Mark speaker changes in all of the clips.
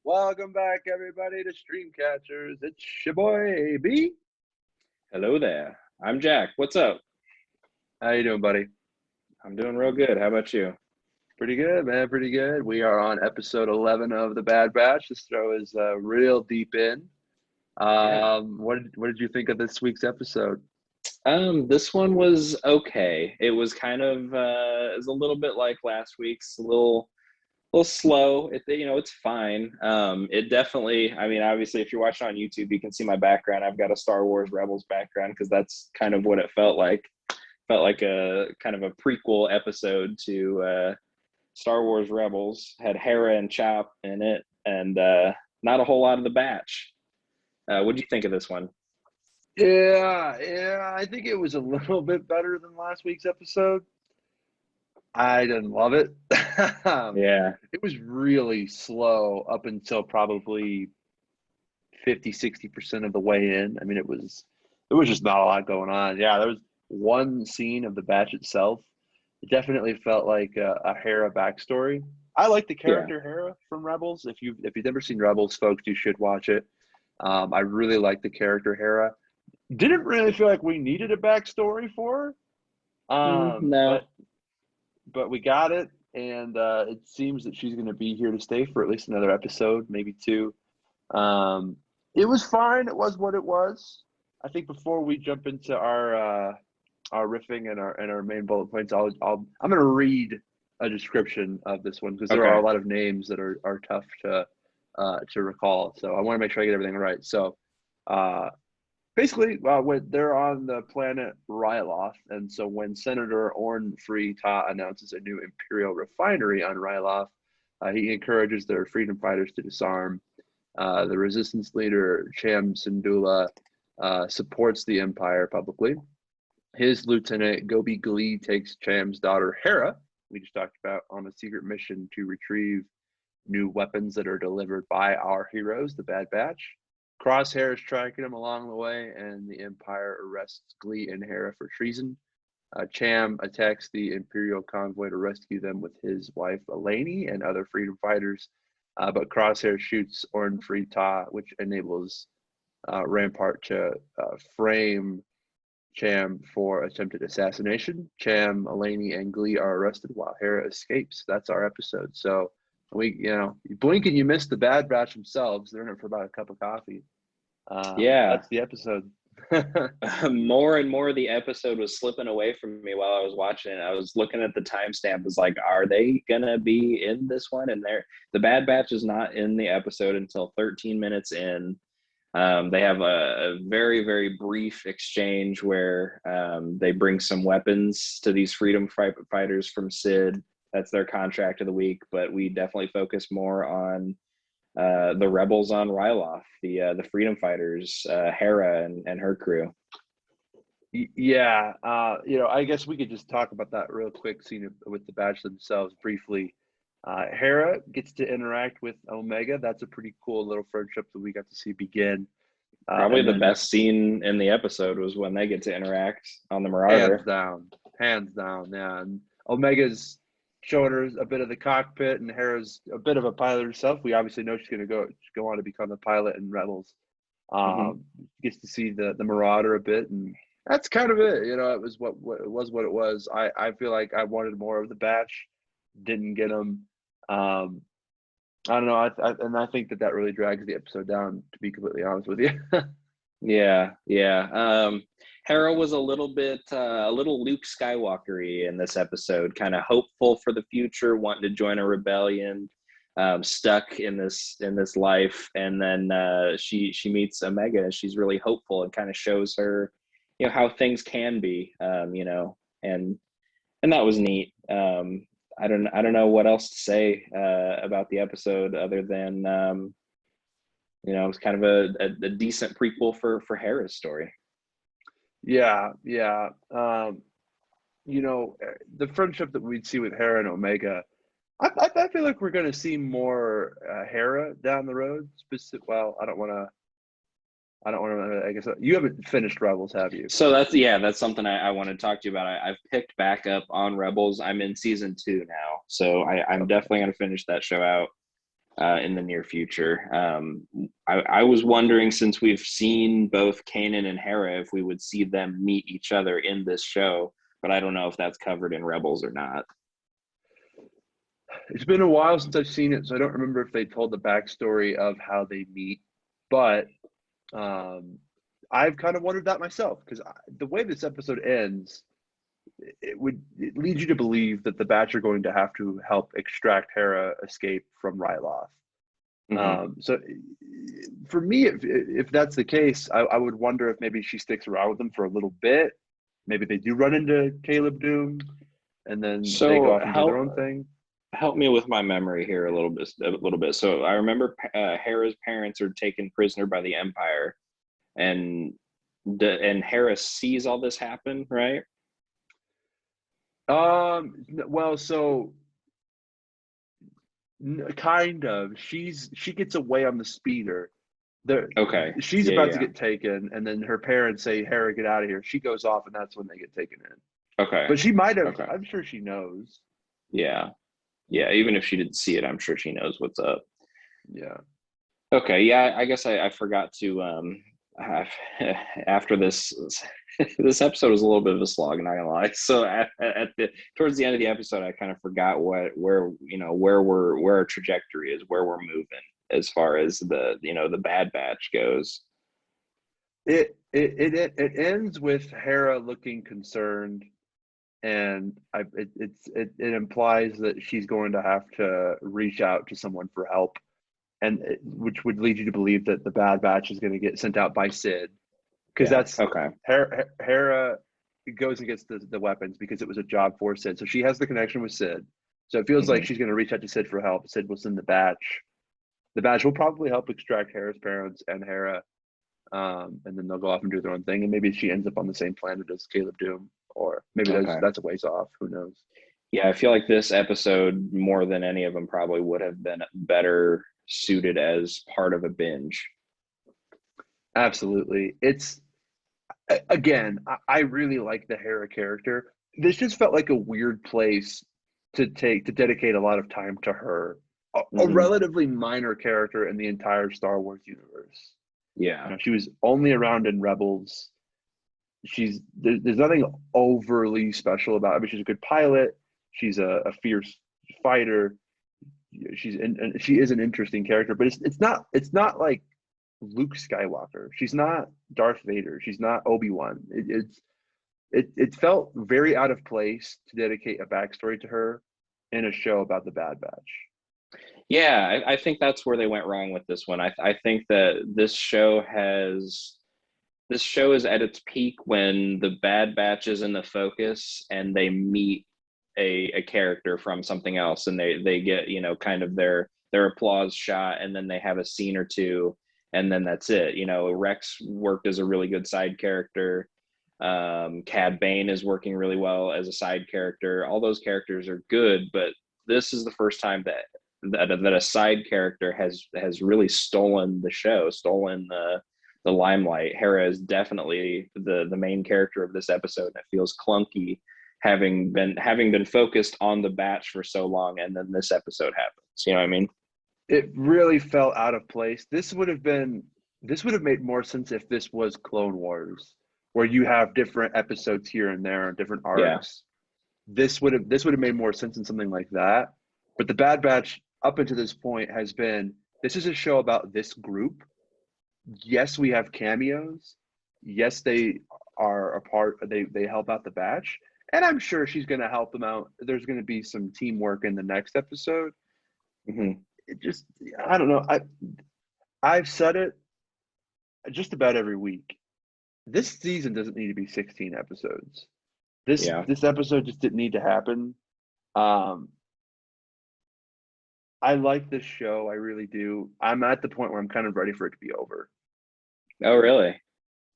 Speaker 1: Welcome back, everybody, to Stream Catchers. It's your boy AB.
Speaker 2: Hello there. I'm Jack. What's up?
Speaker 1: How you doing, buddy?
Speaker 2: I'm doing real good. How about you?
Speaker 1: Pretty good, man. Pretty good. We are on episode 11 of the Bad Batch. This throw is real deep in.
Speaker 2: Yeah.
Speaker 1: What did you think of this week's episode?
Speaker 2: This one was okay. It was kind of it was a little bit like last week's, a little slow. It's fine. It definitely. I mean, obviously, if you're watching on YouTube, you can see my background. I've got a Star Wars Rebels background because that's kind of what it felt like. Felt like a kind of a prequel episode to Star Wars Rebels. Had Hera and Chop in it, and not a whole lot of the batch. What'd you think of this one?
Speaker 1: Yeah. I think it was a little bit better than last week's episode. I didn't love it.
Speaker 2: Yeah,
Speaker 1: It was really slow up until probably 50-60% of the way in. I mean, there was just not a lot going on. Yeah, there was one scene of the batch itself. It definitely felt like a Hera backstory. I like the
Speaker 2: yeah,
Speaker 1: character Hera from Rebels. If you've never seen Rebels, folks, you should watch it. I really like the character Hera. Didn't really feel like we needed a backstory for her,
Speaker 2: no,
Speaker 1: but we got it, and it seems that she's going to be here to stay for at least another episode, maybe two. Um, it was fine. It was what it was. I think before we jump into our riffing and our main bullet points, I'm going to read a description of this one because there are
Speaker 2: okay,
Speaker 1: a lot of names that are tough to recall. So I want to make sure I get everything right. So uh, basically, when they're on the planet Ryloth, and so when Senator Orn Free Ta announces a new Imperial refinery on Ryloth, he encourages their freedom fighters to disarm. The resistance leader, Cham Syndulla, supports the Empire publicly. His lieutenant, Gobi Glee, takes Cham's daughter, Hera, we just talked about, on a secret mission to retrieve new weapons that are delivered by our heroes, the Bad Batch. Crosshair is tracking him along the way, and the Empire arrests Glee and Hera for treason. Cham attacks the Imperial convoy to rescue them with his wife, Eleni, and other freedom fighters. But Crosshair shoots Orn Free Ta, which enables Rampart to frame Cham for attempted assassination. Cham, Eleni, and Glee are arrested while Hera escapes. That's our episode. So you blink and you miss the Bad Batch themselves. They're in it for about a cup of coffee.
Speaker 2: yeah.
Speaker 1: That's the episode.
Speaker 2: More and more, the episode was slipping away from me while I was watching it. I was looking at the timestamp. Was like, are they gonna be in this one? And the Bad Batch is not in the episode until 13 minutes in. They have a very, very brief exchange where they bring some weapons to these freedom fighters from Sid. That's their contract of the week, but we definitely focus more on the rebels on Ryloth, the freedom fighters, Hera and her crew.
Speaker 1: Yeah, I guess we could just talk about that real quick scene with the Batch themselves briefly. Hera gets to interact with Omega. That's a pretty cool little friendship that we got to see begin.
Speaker 2: Probably
Speaker 1: And
Speaker 2: the
Speaker 1: then
Speaker 2: best scene in the episode was when they get to interact on the
Speaker 1: hands
Speaker 2: Marauder.
Speaker 1: down, hands down, yeah. And Omega's showing her a bit of the cockpit, and Hera's a bit of a pilot herself. We obviously know she's going to go on to become a pilot in Rebels.
Speaker 2: Hmm.
Speaker 1: Gets to see the Marauder a bit, and that's kind of it. It was what it was. I feel like I wanted more of the Batch, didn't get them. I don't know. And I think that really drags the episode down. To be completely honest with you.
Speaker 2: Yeah, yeah. Hera was a little Luke Skywalker-y in this episode, kind of hopeful for the future, wanting to join a rebellion, stuck in this life, and then she meets Omega, and she's really hopeful and kind of shows her, how things can be, and that was neat. I don't know what else to say about the episode other than it was kind of a decent prequel for Hera's story.
Speaker 1: Yeah, yeah. The friendship that we'd see with Hera and Omega. I feel like we're going to see more Hera down the road. Well, I don't want to. I don't want to. I guess you haven't finished Rebels, have you?
Speaker 2: So that's something I want to talk to you about. I've picked back up on Rebels. I'm in season 2 now, so I'm
Speaker 1: Okay.
Speaker 2: definitely going to finish that show out. in the near future. I was wondering, since we've seen both Kanan and Hera, if we would see them meet each other in this show, but I don't know if that's covered in Rebels or not.
Speaker 1: It's been a while since I've seen it, so I don't remember if they told the backstory of how they meet. But I've kind of wondered that myself, because the way this episode ends, it leads you to believe that the Batch are going to have to help extract Hera escape from Ryloth. So for me, if that's the case, I would wonder if maybe she sticks around with them for a little bit. Maybe they do run into Caleb Doom, and then they go off and do their own thing.
Speaker 2: Help me with my memory here a little bit. So I remember Hera's parents are taken prisoner by the Empire, and Hera sees all this happen, right?
Speaker 1: Well, so kind of. She gets away on the speeder.
Speaker 2: Okay.
Speaker 1: She's about to get taken, and then her parents say, "Hera, get out of here." She goes off, and that's when they get taken in.
Speaker 2: Okay.
Speaker 1: But she might have. Okay. I'm sure she knows.
Speaker 2: Yeah. Even if she didn't see it, I'm sure she knows what's up.
Speaker 1: Yeah.
Speaker 2: Okay. Yeah. I guess I forgot to after this this episode was a little bit of a slog, not gonna lie. So towards the end of the episode, I kind of forgot where our trajectory is, where we're moving as far as the Bad Batch goes.
Speaker 1: It ends with Hera looking concerned, and it implies that she's going to have to reach out to someone for help, and which would lead you to believe that the Bad Batch is going to get sent out by Sid, because that's okay. Hera goes and gets the weapons because it was a job for Sid, so she has the connection with Sid. So it feels like she's going to reach out to Sid for help. Sid will send the Batch. The Batch will probably help extract Hera's parents and Hera, and then they'll go off and do their own thing. And maybe she ends up on the same planet as Caleb Doom, or maybe that's a ways off. Who knows? Yeah,
Speaker 2: I feel like this episode, more than any of them, probably would have been better suited as part of a binge.
Speaker 1: Absolutely. It's, again, I really like the Hera character. This just felt like a weird place to dedicate a lot of time to her, a relatively minor character in the entire Star Wars universe.
Speaker 2: Yeah.
Speaker 1: She was only around in Rebels. There's nothing overly special about her. I mean, she's a good pilot. She's a fierce fighter. She is an interesting character, but it's not like Luke Skywalker. She's not Darth Vader. She's not Obi-Wan. It felt very out of place to dedicate a backstory to her in a show about the Bad Batch.
Speaker 2: Yeah, I think that's where they went wrong with this one. I think that this show is at its peak when the Bad Batch is in the focus and they meet a character from something else, and they get kind of their applause shot, and then they have a scene or two, and then that's it. Rex worked as a really good side character. Cad Bane is working really well as a side character. All those characters are good, but this is the first time that a side character has really stolen the show, stolen the limelight. Hera is definitely the main character of this episode, and it feels clunky having been focused on the Batch for so long, and then this episode happens. You know what I mean?
Speaker 1: It really felt out of place. This would have made more sense if this was Clone Wars, where you have different episodes here and there and different arcs. Yeah. This would have made more sense in something like that. But the Bad Batch up until this point has been, this is a show about this group. Yes, we have cameos. Yes, they are a part. They help out the Batch, and I'm sure she's going to help them out. There's going to be some teamwork in the next episode. It just, I don't know. I've said it just about every week. This season doesn't need to be 16 episodes. This episode just didn't need to happen. I like this show. I really do. I'm at the point where I'm kind of ready for it to be over.
Speaker 2: Oh, really?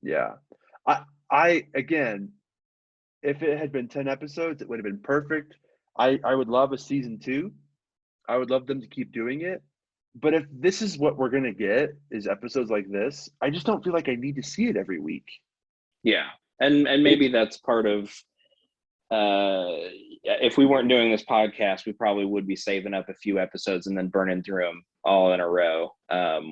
Speaker 1: Yeah. I again, if it had been 10 episodes, it would have been perfect. I would love a season 2. I would love them to keep doing it. But if this is what we're going to get, is episodes like this, I just don't feel like I need to see it every week.
Speaker 2: Yeah. And maybe that's part of if we weren't doing this podcast, we probably would be saving up a few episodes and then burning through them all in a row,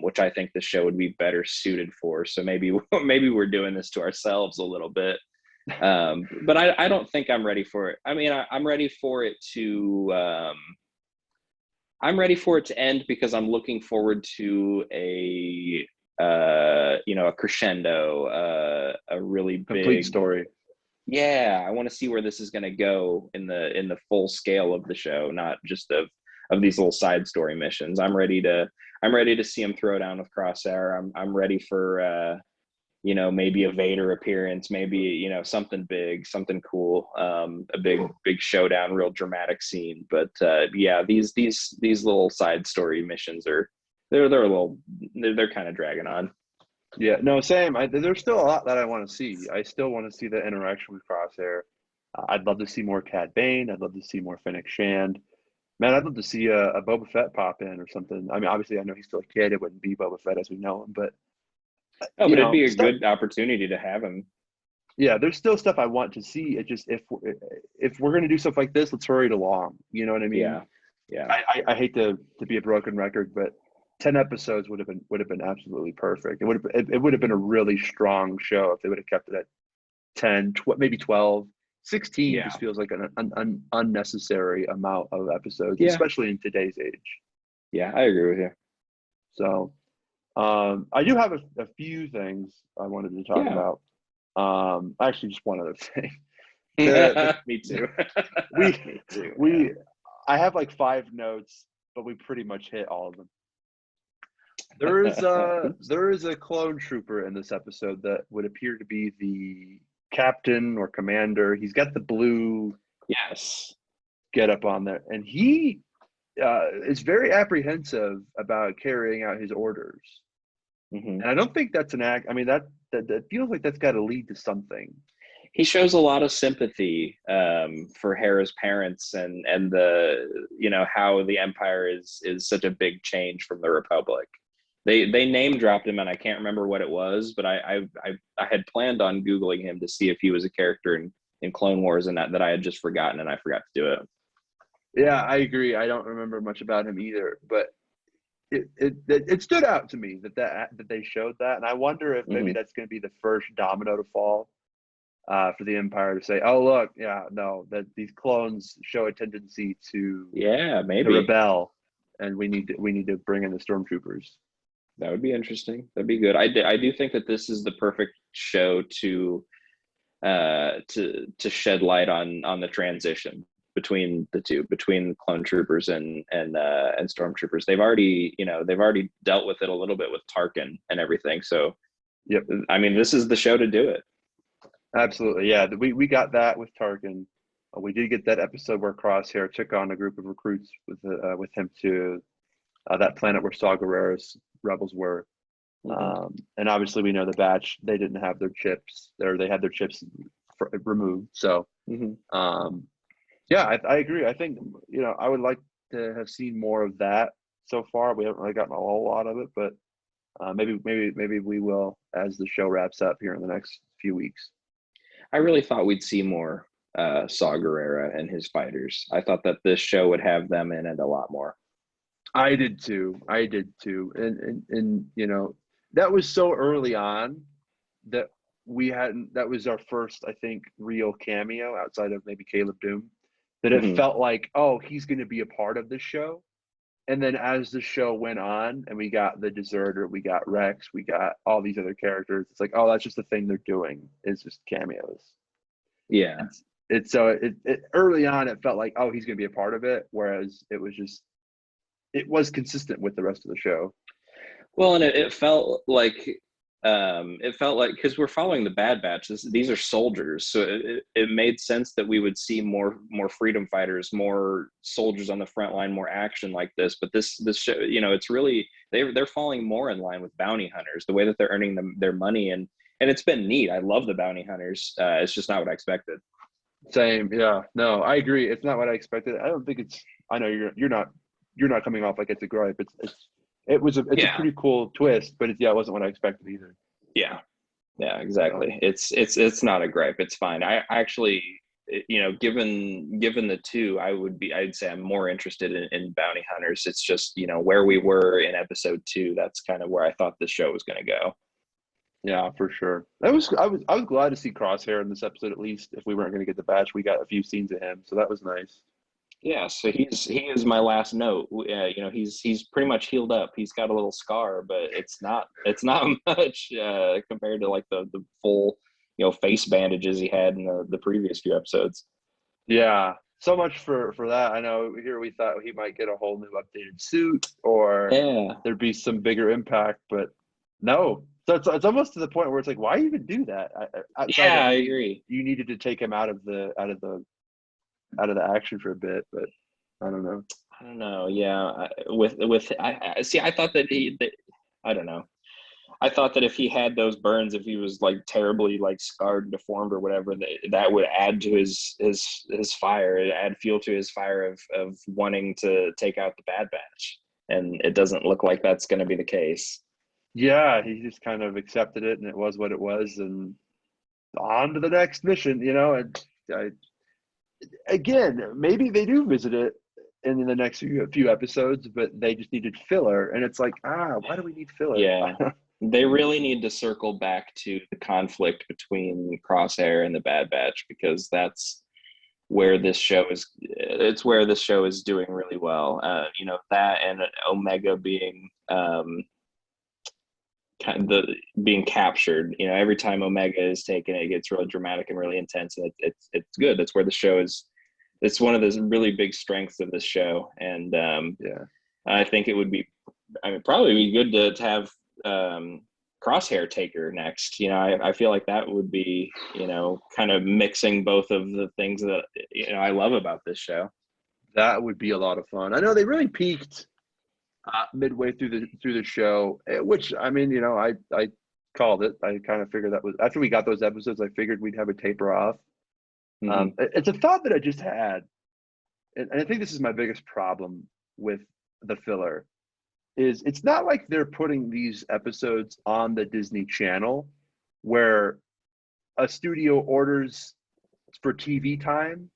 Speaker 2: which I think the show would be better suited for. So maybe we're doing this to ourselves a little bit. But I don't think I'm ready for it. I mean, I'm ready for it to end because I'm looking forward to a crescendo, a really
Speaker 1: Complete
Speaker 2: big
Speaker 1: story.
Speaker 2: Yeah, I want to see where this is going to go in the full scale of the show, not just of these little side story missions. I'm ready to see him throw down with Crosshair. I'm ready for maybe a Vader appearance, maybe something big, something cool, a big showdown, real dramatic scene. But these little side story missions they're kind of dragging on.
Speaker 1: Yeah, no, same. There's still a lot that I want to see. I still want to see the interaction with Crosshair. I'd love to see more Cad Bane. I'd love to see more Fennec Shand. Man, I'd love to see a Boba Fett pop in or something. I mean, obviously, I know he's still a kid. It wouldn't be Boba Fett as we know him, but
Speaker 2: Oh, but it'd be a good opportunity to have him.
Speaker 1: Yeah, there's still stuff I want to see. It just if we're gonna do stuff like this, let's hurry it along. You know what I mean?
Speaker 2: Yeah.
Speaker 1: I hate to be a broken record, but 10 episodes would have been absolutely perfect. It would have been a really strong show if they would have kept it at 10, maybe 12. 16
Speaker 2: Yeah.
Speaker 1: just feels like an unnecessary amount of episodes,
Speaker 2: Yeah.
Speaker 1: especially in today's age.
Speaker 2: Yeah, I agree with you.
Speaker 1: So I do have a few things I wanted to talk about. Actually, just one other thing.
Speaker 2: Me too.
Speaker 1: Me too. I have like 5 notes, but we pretty much hit all of them. There is a clone trooper in this episode that would appear to be the captain or commander. He's got the blue get up on there, and he is very apprehensive about carrying out his orders.
Speaker 2: Mm-hmm.
Speaker 1: And I don't think that's an act. I mean, that feels like that's got to lead to something.
Speaker 2: He shows a lot of sympathy for Hera's parents and the how the Empire is such a big change from the Republic. They name dropped him, and I can't remember what it was, but I had planned on Googling him to see if he was a character in Clone Wars, and that I had just forgotten, and I forgot to do it.
Speaker 1: Yeah, I agree. I don't remember much about him either, but it stood out to me that they showed that, and I wonder if maybe that's going to be the first domino to fall for the Empire to say, "Oh, look, that these clones show a tendency to
Speaker 2: maybe
Speaker 1: rebel, and we need to bring in the stormtroopers."
Speaker 2: That would be interesting. That'd be good. I do think that this is the perfect show to shed light on the transition between the two, between clone troopers and stormtroopers. They've already dealt with it a little bit with Tarkin and everything. So,
Speaker 1: yep.
Speaker 2: I mean, this is the show to do it.
Speaker 1: Absolutely, yeah. We got that with Tarkin. We did get that episode where Crosshair took on a group of recruits with him to that planet where Saw Gerrera's rebels were. And obviously, we know the batch, they didn't have their chips, or they had their chips removed. So, I agree. I think I would like to have seen more of that. So far, we haven't really gotten a whole lot of it, but maybe we will as the show wraps up here in the next few weeks.
Speaker 2: I really thought we'd see more Saw Gerrera and his fighters. I thought that this show would have them in it a lot more.
Speaker 1: I did too. And that was so early on that that was our first, I think, real cameo outside of maybe Caleb Doom, that it felt like, oh, he's going to be a part of this show. And then as the show went on and we got the Deserter, we got Rex, we got all these other characters, it's like, oh, that's just the thing they're doing, is just cameos.
Speaker 2: Yeah.
Speaker 1: It's so early on it felt like, oh, he's going to be a part of it, whereas it was consistent with the rest of the show.
Speaker 2: Well, and it felt like because we're following the Bad Batch. These are soldiers, so it made sense that we would see more freedom fighters, more soldiers on the front line, more action like this. But this show, it's really they're falling more in line with bounty hunters, the way that they're earning their money, and it's been neat. I love the bounty hunters. It's just not what I expected.
Speaker 1: Same, yeah. No, I agree. It's not what I expected. I don't think it's. I know you're not coming off like it's a gripe. It's a pretty cool twist, but it wasn't what I expected either.
Speaker 2: Yeah, exactly. It's not a gripe. It's fine. I actually, given the two, I'd say I'm more interested in bounty hunters. It's just, where we were in episode 2, that's kind of where I thought the show was going to go.
Speaker 1: Yeah, for sure. I was glad to see Crosshair in this episode, at least. If we weren't going to get the batch, we got a few scenes of him, so that was nice.
Speaker 2: Yeah, so he is my last note. He's pretty much healed up. He's got a little scar, but it's not much compared to like the full face bandages he had in the previous few episodes.
Speaker 1: Yeah, so much for that. I know here we thought he might get a whole new updated suit, or
Speaker 2: Yeah,
Speaker 1: there'd be some bigger impact, but no. So it's almost to the point where it's like, why even do that? Outside
Speaker 2: yeah,
Speaker 1: of
Speaker 2: I agree.
Speaker 1: you needed to take him out of the action for a bit, but I don't know.
Speaker 2: I don't know. Yeah, I see. I thought that I don't know. I thought that if he had those burns, if he was like terribly like scarred and deformed or whatever, that would add to his fire, it add fuel to his fire of wanting to take out the Bad Batch, and it doesn't look like that's going to be the case.
Speaker 1: Yeah, he just kind of accepted it, and it was what it was, and on to the next mission. And again, maybe they do visit it in the next few episodes, but they just needed filler, and it's like, why do we need filler?
Speaker 2: Yeah, they really need to circle back to the conflict between Crosshair and the Bad Batch, because that's where this show is. It's where this show is doing really well. That and Omega being kind of being captured. Every time Omega is taken, it gets really dramatic and really intense, and it's good. That's where the show is. It's one of the really big strengths of this show, and
Speaker 1: Yeah.
Speaker 2: I think it would be, probably be good to have Crosshair take her next. I feel like that would be, kind of mixing both of the things that I love about this show.
Speaker 1: That would be a lot of fun. I know they really peaked midway through the show, which I called it. I kind of figured that was after we got those episodes. I figured we'd have a taper off.
Speaker 2: Mm-hmm.
Speaker 1: It's a thought that I just had, and I think this is my biggest problem with the filler. Is it's not like they're putting these episodes on the Disney Channel where a studio orders for TV time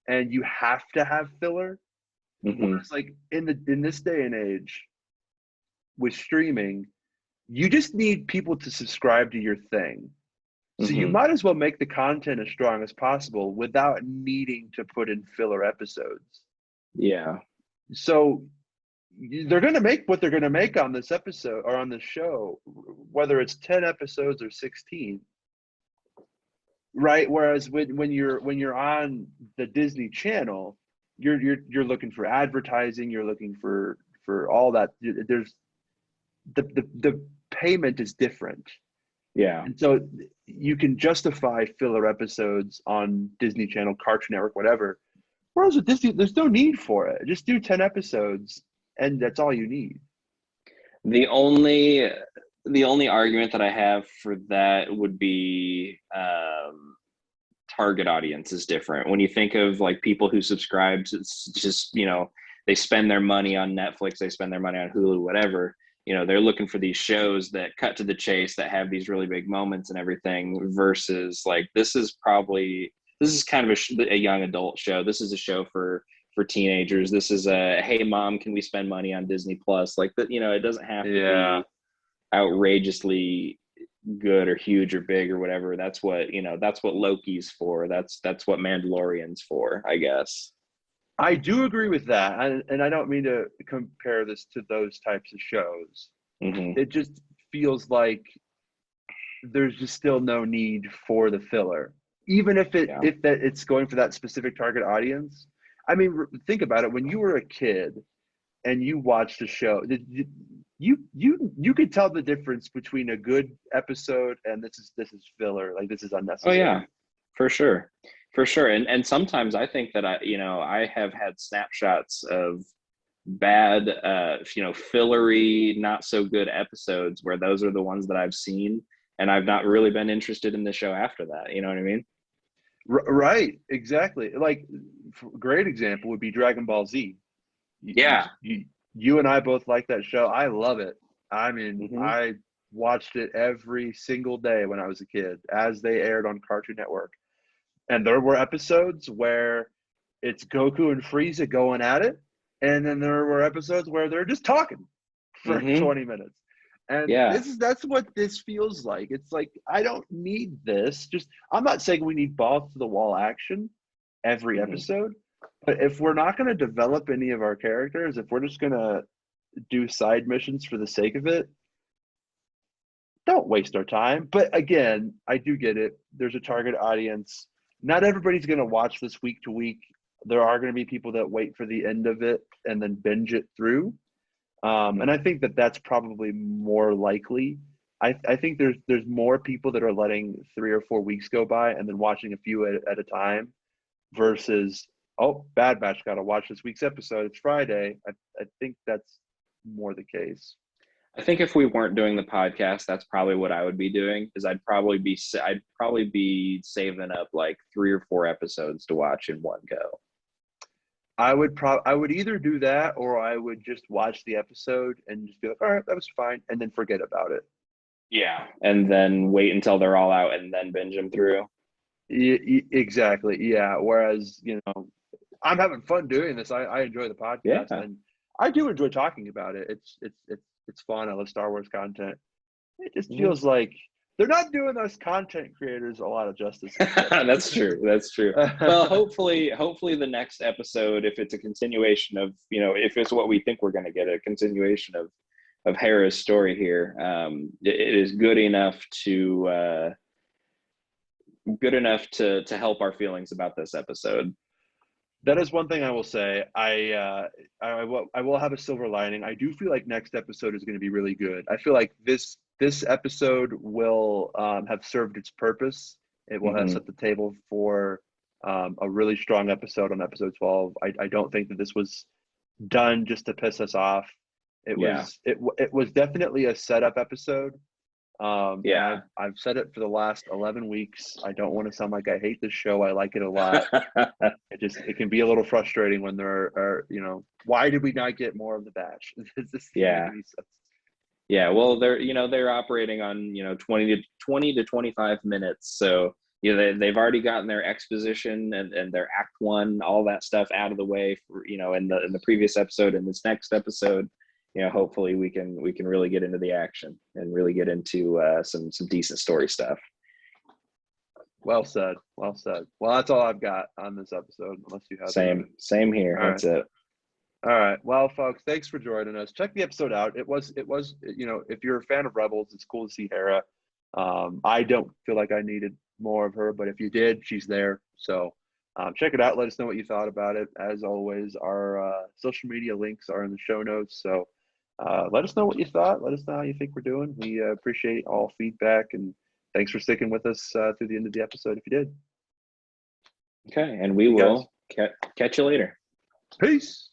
Speaker 1: and you have to have filler.
Speaker 2: Mm-hmm.
Speaker 1: Whereas like in this day and age with streaming, you just need people to subscribe to your thing. So you
Speaker 2: Mm-hmm.
Speaker 1: might as well make the content as strong as possible without needing to put in filler episodes.
Speaker 2: Yeah.
Speaker 1: So they're going to make what they're going to make on this episode or on this show, whether it's 10 episodes or 16, right? Whereas when you're on the Disney Channel, you're looking for advertising, you're looking for all that. There's the payment is different.
Speaker 2: Yeah.
Speaker 1: And so you can justify filler episodes on Disney Channel, Cartoon Network, whatever. Whereas with Disney, there's no need for it. Just do 10 episodes and that's all you need.
Speaker 2: The only argument that I have for that would be target audience is different. When you think of like people who subscribe, it's just, they spend their money on Netflix, they spend their money on Hulu, whatever. They're looking for these shows that cut to the chase, that have these really big moments and everything, versus like, this is kind of a young adult show. This is a show for teenagers. This is a, hey mom, can we spend money on Disney Plus? Like that, it doesn't have to be outrageously good or huge or big or whatever. That's what Loki's for. That's what Mandalorian's for, I guess.
Speaker 1: I do agree with that. And I don't mean to compare this to those types of shows.
Speaker 2: Mm-hmm.
Speaker 1: It just feels like there's just still no need for the filler. Even if it's going for that specific target audience. I mean, think about it. When you were a kid and you watched a show, you could tell the difference between a good episode and this is filler. Like, this is unnecessary.
Speaker 2: Oh yeah, for sure. And sometimes I think that I have had snapshots of bad, fillery, not so good episodes where those are the ones that I've seen, and I've not really been interested in the show after that. You know what I mean?
Speaker 1: Right, exactly. Like, great example would be Dragon Ball Z.
Speaker 2: Yeah.
Speaker 1: You and I both like that show. I love it. I mean,
Speaker 2: Mm-hmm.
Speaker 1: I watched it every single day when I was a kid as they aired on Cartoon Network. And there were episodes where it's Goku and Frieza going at it, and then there were episodes where they're just talking for
Speaker 2: Mm-hmm.
Speaker 1: 20 minutes. And
Speaker 2: Yeah.
Speaker 1: that's what this feels like. It's like I don't need this. Just I'm not saying we need balls to the wall action every
Speaker 2: Mm-hmm.
Speaker 1: episode, but if we're not going to develop any of our characters, if we're just going to do side missions for the sake of it, don't waste our time. But again, I do get it. There's a target audience. Not everybody's going to watch this week to week. There are going to be people that wait for the end of it and then binge it through. And I think that that's probably more likely. I think there's more people that are letting 3 or 4 weeks go by and then watching a few at a time versus, oh, Bad Batch, got to watch this week's episode. It's Friday. I think that's more the case.
Speaker 2: I think if we weren't doing the podcast, that's probably what I would be doing. Is I'd probably be saving up like 3 or 4 episodes to watch in one go.
Speaker 1: I would either do that or I would just watch the episode and just be like, all right, that was fine, and then forget about it.
Speaker 2: Yeah, and then wait until they're all out and then binge them through.
Speaker 1: Exactly. Yeah. Whereas, I'm having fun doing this. I enjoy the
Speaker 2: Yeah.
Speaker 1: podcast and I do enjoy talking about it. It's fun. I love Star Wars content. It just feels like they're not doing us content creators a lot of justice.
Speaker 2: That's true. That's true. Well, hopefully the next episode, if it's a continuation of, if it's what we think we're going to get, a continuation of Hera's story here, it is good enough to help our feelings about this episode.
Speaker 1: That is one thing I will say. I will have a silver lining. I do feel like next episode is going to be really good. I feel like this episode will have served its purpose. It will have set the table for a really strong episode on episode 12. I don't think that this was done just to piss us off. It was definitely a setup episode. I've said it for the last 11 weeks. I don't want to sound like I hate this show. I like it a lot. It can be a little frustrating when there are why did we not get more of the batch? This
Speaker 2: Yeah. Yeah, well, they're operating on 20 to 25 minutes, so they've already gotten their exposition and their act one, all that stuff out of the way for in the previous episode and this next episode. Hopefully we can really get into the action and really get into some decent story stuff.
Speaker 1: Well said. Well, that's all I've got on this episode. Unless you have
Speaker 2: same here. That's it.
Speaker 1: All right. Well, folks, thanks for joining us. Check the episode out. It was if you're a fan of Rebels, it's cool to see Hera. I don't feel like I needed more of her, but if you did, she's there. So check it out. Let us know what you thought about it. As always, our social media links are in the show notes. So let us know what you thought. Let us know how you think we're doing. We appreciate all feedback, and thanks for sticking with us through the end of the episode if you did.
Speaker 2: Okay, and we will catch you later.
Speaker 1: Peace.